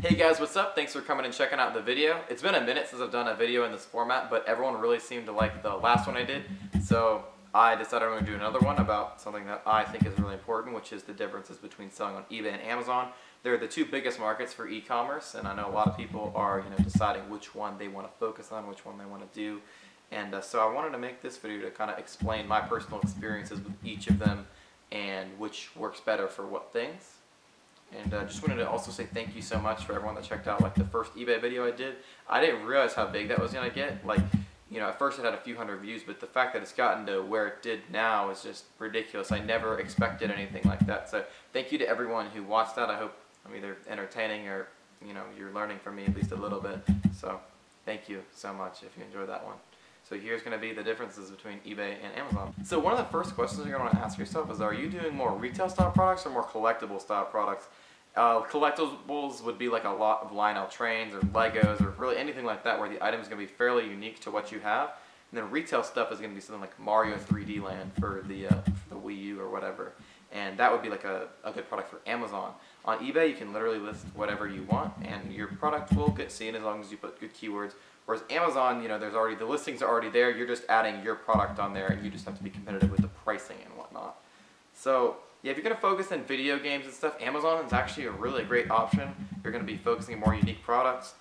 Hey guys, what's up? Thanks for coming and checking out the video. It's been a minute since I've done a video in this format, but everyone really seemed to like the last one I did, so I decided I'm going to do another one about something that I think is really important, which is the differences between selling on eBay and Amazon. They're the two biggest markets for e-commerce, and I know a lot of people are deciding which one they want to focus on, which one they want to do. And so I wanted to make this video to kind of explain my personal experiences with each of them and which works better for what things. And I just wanted to also say thank you so much for everyone that checked out the first eBay video I did. I didn't realize how big that was going to get. At first it had a few hundred views, but the fact that it's gotten to where it did now is just ridiculous. I never expected anything like that. So thank you to everyone who watched that. I hope I'm either entertaining or you're learning from me at least a little bit. So thank you so much if you enjoyed that one. So here's going to be the differences between eBay and Amazon. So one of the first questions you're going to want to ask yourself is, are you doing more retail style products or more collectible style products? Collectibles would be like a lot of Lionel trains or Legos or really anything like that where the item is going to be fairly unique to what you have. And then retail stuff is going to be something like Mario 3D Land for the Wii U or whatever. And that would be like a good product for Amazon. On eBay, you can literally list whatever you want and your product will get seen as long as you put good keywords. Whereas Amazon, the listings are already there. You're just adding your product on there and you just have to be competitive with the pricing and whatnot. So yeah, if you're going to focus on video games and stuff, Amazon is actually a really great option. You're going to be focusing on more unique products.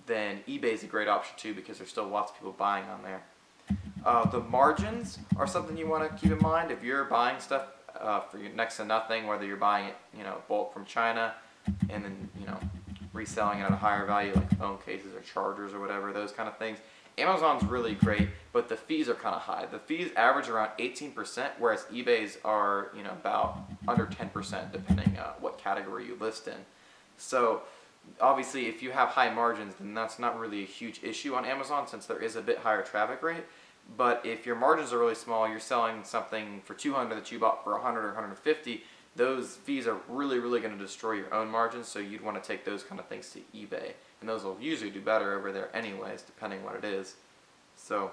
Then eBay is a great option too because there's still lots of people buying on there. The margins are something you want to keep in mind. If you're buying stuff for next to nothing, whether you're buying it bulk from China and then reselling it at a higher value like phone cases or chargers or whatever, those kind of things, Amazon's really great, but the fees are kind of high. The fees average around 18%, whereas eBay's are about under 10% depending what category you list in. So obviously if you have high margins, then that's not really a huge issue on Amazon since there is a bit higher traffic rate. But if your margins are really small, you're selling something for $200 that you bought for $100 or $150, those fees are really going to destroy your own margins, so you'd want to take those kind of things to eBay. And those will usually do better over there anyways, depending what it is. So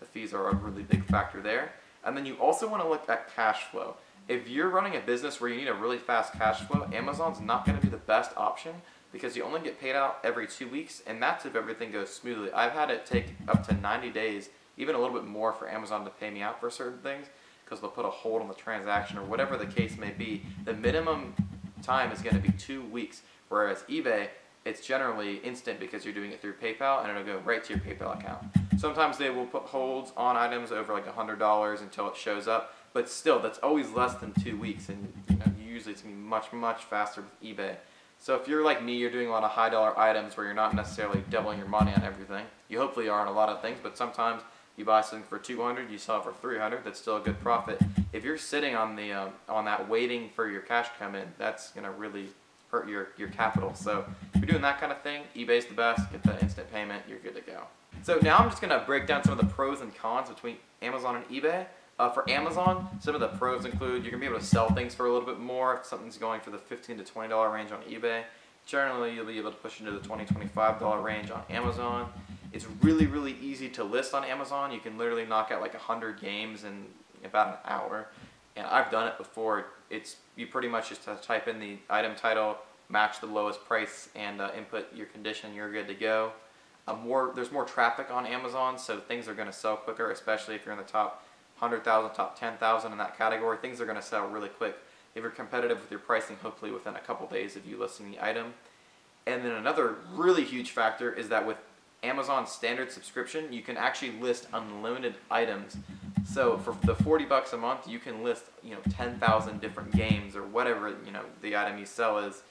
the fees are a really big factor there. And then you also want to look at cash flow. If you're running a business where you need a really fast cash flow, Amazon's not going to be the best option because you only get paid out every 2 weeks, and that's if everything goes smoothly. I've had it take up to 90 days, even a little bit more, for Amazon to pay me out for certain things because they'll put a hold on the transaction or whatever the case may be. The minimum time is going to be 2 weeks, whereas eBay, it's generally instant because you're doing it through PayPal and it'll go right to your PayPal account. Sometimes they will put holds on items over like $100 until it shows up, but still that's always less than 2 weeks, and usually it's going to be much faster with eBay. So if you're like me, you're doing a lot of high dollar items where you're not necessarily doubling your money on everything. You hopefully are on a lot of things, but sometimes you buy something for $200, you sell it for $300, that's still a good profit. If you're sitting on that waiting for your cash to come in, that's going to really hurt your capital. So if you're doing that kind of thing, eBay's the best. Get the instant payment, you're good to go. So now I'm just going to break down some of the pros and cons between Amazon and eBay. For Amazon, some of the pros include you're going to be able to sell things for a little bit more. If something's going for the $15 to $20 range on eBay, generally you'll be able to push into the $20 to $25 range on Amazon. It's really easy to list on Amazon. You can literally knock out like 100 games in about an hour. And I've done it before. You pretty much just have to type in the item title, match the lowest price, and input your condition, you're good to go. There's more traffic on Amazon, so things are going to sell quicker, especially if you're in the top 100,000, top 10,000 in that category. Things are going to sell really quick. If you're competitive with your pricing, hopefully within a couple days of you listing the item. And then another really huge factor is that with Amazon standard subscription, you can actually list unlimited items. So for the $40 a month, you can list 10,000 different games or whatever the item you sell is,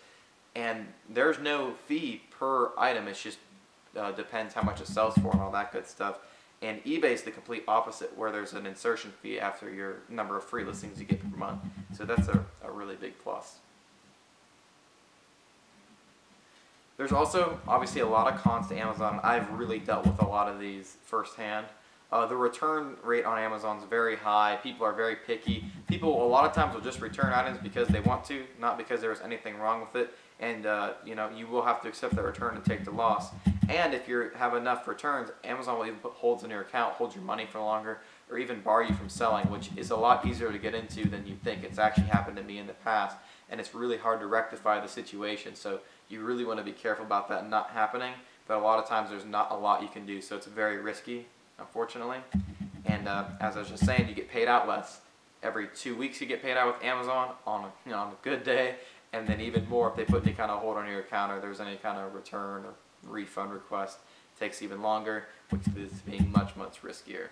and there's no fee per item. It's just depends how much it sells for and all that good stuff. And eBay's the complete opposite, where there's an insertion fee after your number of free listings you get per month. So that's a really big plus. There's also obviously a lot of cons to Amazon. I've really dealt with a lot of these firsthand. The return rate on Amazon is very high. People are very picky. People a lot of times will just return items because they want to, not because there was anything wrong with it. And you will have to accept that return and take the loss. And if you have enough returns, Amazon will even put holds in your account, hold your money for longer. or even bar you from selling, which is a lot easier to get into than you think. It's actually happened to me in the past, and it's really hard to rectify the situation. So you really want to be careful about that not happening, but a lot of times there's not a lot you can do, so it's very risky, unfortunately. And as I was just saying, you get paid out less. Every 2 weeks you get paid out with Amazon on on a good day, and then even more if they put any kind of hold on your account or there's any kind of return or refund request. It takes even longer, which is being much, much riskier.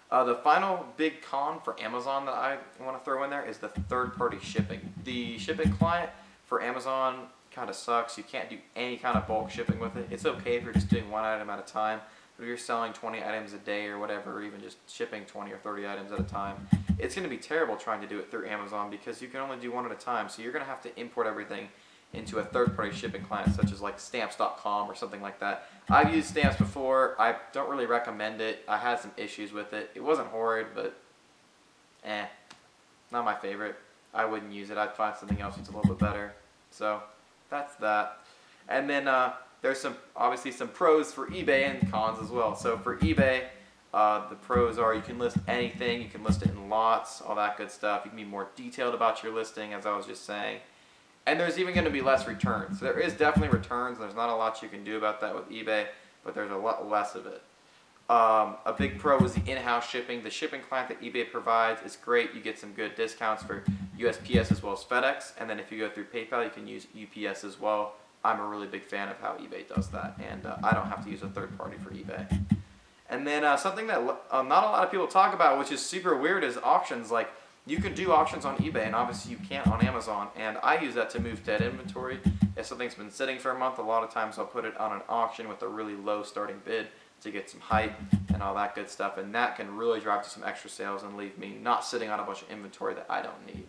The final big con for Amazon that I want to throw in there is the third-party shipping. The shipping client for Amazon kind of sucks. You can't do any kind of bulk shipping with it. It's okay if you're just doing one item at a time, but if you're selling 20 items a day or whatever, or even just shipping 20 or 30 items at a time, it's going to be terrible trying to do it through Amazon because you can only do one at a time. So you're going to have to import everything into a third-party shipping client such as like stamps.com or something like that. I've used Stamps before. I don't really recommend it. I had some issues with it. It wasn't horrid, but not my favorite. I wouldn't use it. I'd find something else that's a little bit better. So that's that. And then there's obviously some pros for eBay and cons as well. So for eBay, the pros are you can list anything. You can list it in lots, all that good stuff. You can be more detailed about your listing, as I was just saying. And there's even going to be less returns. So there is definitely returns, and there's not a lot you can do about that with eBay, but there's a lot less of it. A big pro is the in-house shipping. The shipping client that eBay provides is great. You get some good discounts for USPS as well as FedEx. And then if you go through PayPal, you can use UPS as well. I'm a really big fan of how eBay does that, and I don't have to use a third party for eBay. And then something that not a lot of people talk about, which is super weird, is auctions. Like, you can do auctions on eBay, and obviously you can't on Amazon, and I use that to move dead inventory. If something's been sitting for a month, a lot of times I'll put it on an auction with a really low starting bid to get some hype and all that good stuff, and that can really drive to some extra sales and leave me not sitting on a bunch of inventory that I don't need.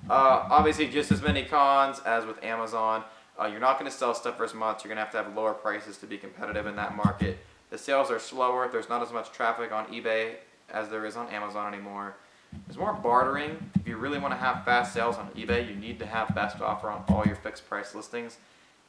Obviously, just as many cons as with Amazon. You're not going to sell stuff for as much. You're going to have lower prices to be competitive in that market. The sales are slower. There's not as much traffic on eBay as there is on Amazon anymore. There's more bartering. If you really want to have fast sales on eBay, you need to have best offer on all your fixed price listings.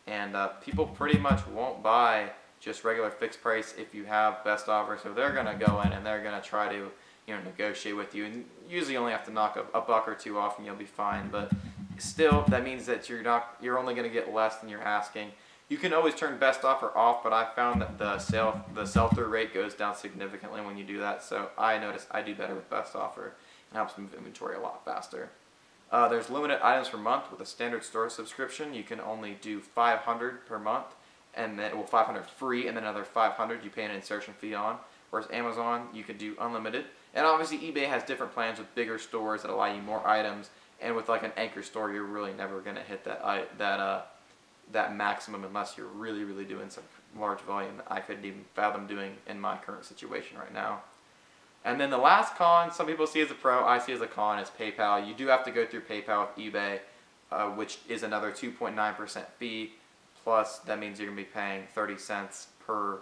And people pretty much won't buy just regular fixed price if you have best offer. So they're going to go in and they're going to try to negotiate with you. And usually you only have to knock a buck or two off and you'll be fine. But still, that means that you're only going to get less than you're asking. You can always turn best offer off, but I found that the sell-through rate goes down significantly when you do that. So I notice I do better with best offer. It helps move inventory a lot faster. There's limited items per month with a standard store subscription. You can only do 500 per month, and then 500 free, and then another 500 you pay an insertion fee on. Whereas Amazon, you can do unlimited. And obviously eBay has different plans with bigger stores that allow you more items. And with like an anchor store, you're really never going to hit that maximum unless you're really doing some large volume that I couldn't even fathom doing in my current situation right now. And then the last con, some people see as a pro, I see as a con, is PayPal. You do have to go through PayPal with eBay, which is another 2.9% fee. Plus, that means you're going to be paying 30 cents per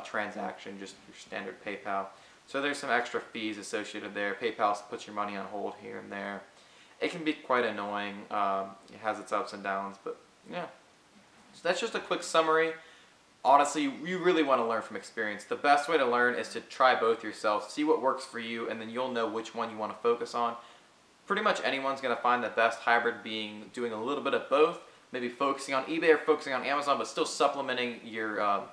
transaction, just your standard PayPal. So there's some extra fees associated there. PayPal puts your money on hold here and there. It can be quite annoying. It has its ups and downs, but yeah. So that's just a quick summary. Honestly, you really want to learn from experience. The best way to learn is to try both yourself, see what works for you, and then you'll know which one you want to focus on. Pretty much anyone's going to find the best hybrid being doing a little bit of both, maybe focusing on eBay or focusing on Amazon, but still supplementing your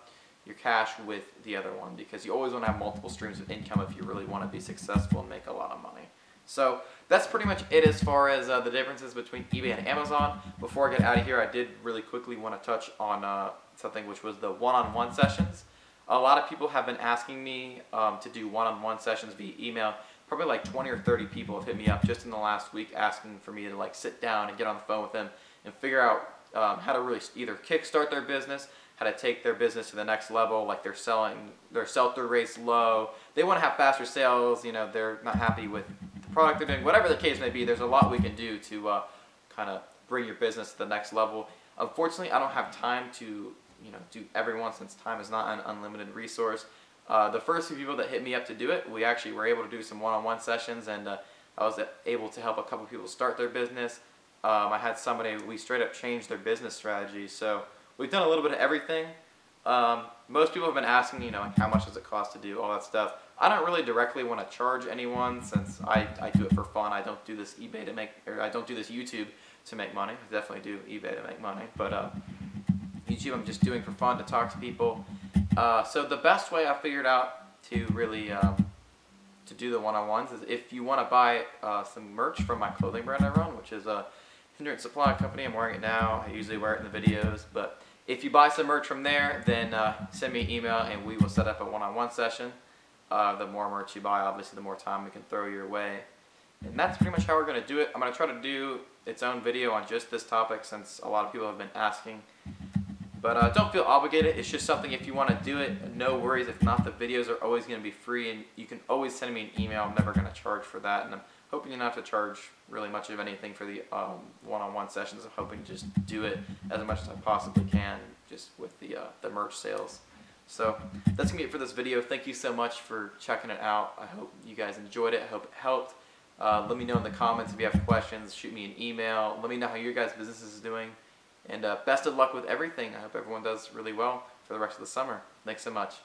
cash with the other one, because you always want to have multiple streams of income if you really want to be successful and make a lot of money. So that's pretty much it as far as the differences between eBay and Amazon. Before I get out of here, I did really quickly want to touch on something, which was the one-on-one sessions. A lot of people have been asking me to do one-on-one sessions via email. Probably like 20 or 30 people have hit me up just in the last week asking for me to like sit down and get on the phone with them and figure out how to really either kickstart their business, how to take their business to the next level, like their sell-through rate's low. They want to have faster sales, they're not happy with the product they're doing, whatever the case may be. There's a lot we can do to kind of bring your business to the next level. Unfortunately, I don't have time to do everyone, since time is not an unlimited resource. The first few people that hit me up to do it, we actually were able to do some one-on-one sessions, and I was able to help a couple people start their business. I had somebody, we straight up changed their business strategy. So we've done a little bit of everything. Most people have been asking, you know, like how much does it cost to do all that stuff. I don't really directly want to charge anyone since I do it for fun. I don't do this eBay to make, or I don't do this YouTube to make money. I definitely do eBay to make money, but YouTube I'm just doing for fun to talk to people. So the best way I figured out to really to do the one-on-ones is if you want to buy some merch from my clothing brand I run, which is a Hindrance Supply Company. I'm wearing it now. I usually wear it in the videos, but if you buy some merch from there, then send me an email and we will set up a one-on-one session. The more merch you buy, obviously, the more time we can throw your way. And that's pretty much how we're going to do it. I'm going to try to do its own video on just this topic since a lot of people have been asking. But don't feel obligated. It's just something, if you want to do it, no worries. If not, the videos are always going to be free, and you can always send me an email. I'm never going to charge for that, and I'm hoping you don't have to charge really much of anything for the one-on-one sessions. I'm hoping to just do it as much as I possibly can, just with the merch sales. So that's going to be it for this video. Thank you so much for checking it out. I hope you guys enjoyed it. I hope it helped. Let me know in the comments if you have questions. Shoot me an email. Let me know how your guys' business is doing. And best of luck with everything. I hope everyone does really well for the rest of the summer. Thanks so much.